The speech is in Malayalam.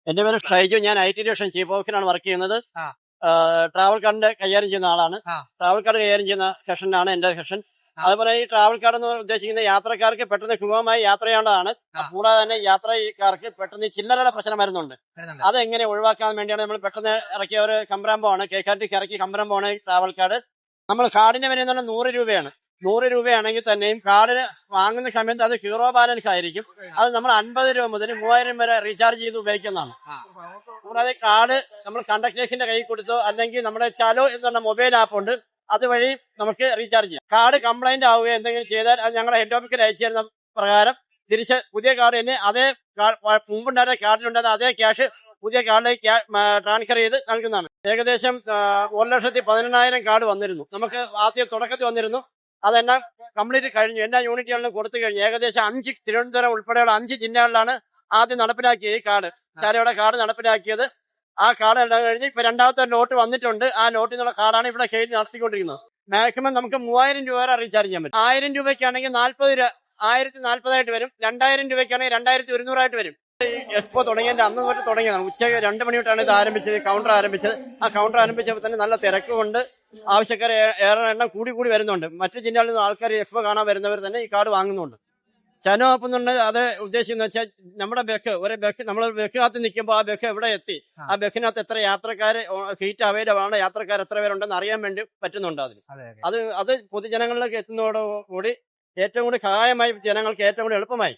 എന്റെ പേര് ഷൈജു. ഞാൻ IT ഡിവിഷൻ ചീഫ് ഓഫീസറാണ് വർക്ക് ചെയ്യുന്നത്. ആ. ട്രാവൽ കാർഡ് കൈകാര്യം ചെയ്യുന്ന ആളാണ്. ആ. ട്രാവൽ കാർഡ് കൈകാര്യം ചെയ്യുന്ന സെഷനാണ് എന്റെ സെഷൻ. ആ. അതുപോലെ ഈ ട്രാവൽ കാർഡ് എന്ന് ഉദ്ദേശിക്കുന്ന യാത്രക്കാർക്ക് പെട്ടെന്ന് സുഗമമായി യാത്ര ചെയ്യേണ്ടതാണ്. ആ. കൂടാതെ തന്നെ യാത്രക്കാർക്ക് പെട്ടെന്ന് ഈ ചില്ലറയുടെ പ്രശ്നം വരുന്നുണ്ട്. വരുന്നുണ്ട്. അതെങ്ങനെ ഒഴിവാക്കാൻ വേണ്ടിയാണ് നമ്മൾ പെട്ടെന്ന് ഇറക്കിയ ഒരു സംരംഭമാണ് KSRTC ഇറക്കിയ സംരംഭമാണ് ഈ ട്രാവൽ കാർഡ്. നമ്മൾ കാർഡിന് വരുന്നത് 100 രൂപയാണ്. 100 രൂപയാണെങ്കിൽ തന്നെയും കാർഡിന് വാങ്ങുന്ന സമയത്ത് അത് സീറോ ബാലൻസ് ആയിരിക്കും. അത് നമ്മൾ 50 രൂപ മുതൽ 3000 വരെ റീചാർജ് ചെയ്ത് ഉപയോഗിക്കുന്നതാണ്. കൂടാതെ കാർഡ് നമ്മൾ കണ്ടക്ടേഴ്സിന്റെ കയ്യിൽ കൊടുത്തോ അല്ലെങ്കിൽ നമ്മുടെ ചലോ എന്ന് പറഞ്ഞ മൊബൈൽ ആപ്പ് ഉണ്ട്, അതുവഴി നമുക്ക് റീചാർജ് ചെയ്യാം. കാർഡ് കംപ്ലൈന്റ് ആവുകയോ എന്തെങ്കിലും ചെയ്താൽ അത് ഞങ്ങളുടെ ഹെഡ് ഓഫീസിൽ അയച്ചു തരുന്ന പ്രകാരം തിരിച്ച് പുതിയ കാർഡ് തന്നെ അതേ മുമ്പുണ്ടായിരുന്ന കാർഡിലുണ്ടായിരുന്ന അതേ ക്യാഷ് പുതിയ കാർഡിലേക്ക് ട്രാൻസ്ഫർ ചെയ്ത് നൽകുന്നതാണ്. ഏകദേശം 1,18,000 കാർഡ് വന്നിരുന്നു. നമുക്ക് ആദ്യം തുടക്കത്തിൽ വന്നിരുന്നു. അതെല്ലാം കംപ്ലീറ്റ് കഴിഞ്ഞു. എല്ലാ യൂണിറ്റുകളിലും കൊടുത്തു കഴിഞ്ഞു. ഏകദേശം 5 തിരുവനന്തപുരം ഉൾപ്പെടെയുള്ള 5 ജില്ലകളിലാണ് ആദ്യം നടപ്പിലാക്കിയത് ഈ കാർഡ്. ചാലയുടെ കാർഡ് നടപ്പിലാക്കിയത്. ആ കാർഡ് എല്ലാം കഴിഞ്ഞ് ഇപ്പൊ രണ്ടാമത്തെ നോട്ട് വന്നിട്ടുണ്ട്. ആ നോട്ടിൽ നിന്നുള്ള കാർഡാണ് ഇവിടെ കയ്യിൽ നടത്തിക്കൊണ്ടിരിക്കുന്നത്. മാക്സിമം നമുക്ക് 3000 രൂപ വരെ റീചാർജ് ചെയ്യാൻ പറ്റും. 1000 രൂപയ്ക്കാണെങ്കിൽ 40 രൂപ 1040 ആയിട്ട് വരും. 2000 രൂപയ്ക്കാണെങ്കിൽ 2100 ആയിട്ട് വരും. എക്സ്പോ തുടങ്ങിയതിന്റെ അന്ന് തൊട്ട് തുടങ്ങിയതാണ്. ഉച്ചയ്ക്ക് 2 മണി തൊട്ടാണ് ഇത് ആരംഭിച്ചത്, കൗണ്ടർ ആരംഭിച്ചത്. ആ കൗണ്ടർ ആരംഭിച്ചപ്പോൾ തന്നെ നല്ല തിരക്കുകൊണ്ട് ആവശ്യക്കാർ ഏറെ എണ്ണം കൂടി വരുന്നുണ്ട്. മറ്റു ജില്ലകളിൽ നിന്ന് ആൾക്കാർ എക്സ്പോ കാണാൻ വരുന്നവർ തന്നെ ഈ കാർഡ് വാങ്ങുന്നുണ്ട്. ചനോ ആപ്പ് എന്നുള്ളത് അത് ഉദ്ദേശിക്കുന്ന വെച്ചാൽ നമ്മുടെ ബസ് നമ്മൾ ബസ്സിനകത്ത് നിൽക്കുമ്പോൾ ആ ബസ് എവിടെ എത്തി, ആ ബസ്സിനകത്ത് എത്ര യാത്രക്കാർ സീറ്റ് അവൈലബിൾ ആണ്, യാത്രക്കാർ എത്ര പേരുണ്ടെന്ന് അറിയാൻ വേണ്ടി പറ്റുന്നുണ്ട്. അത് പൊതുജനങ്ങളിലേക്ക് എത്തുന്നതോടുകൂടി ഏറ്റവും കൂടി സഹായമായി ജനങ്ങൾക്ക് ഏറ്റവും കൂടി എളുപ്പമായി.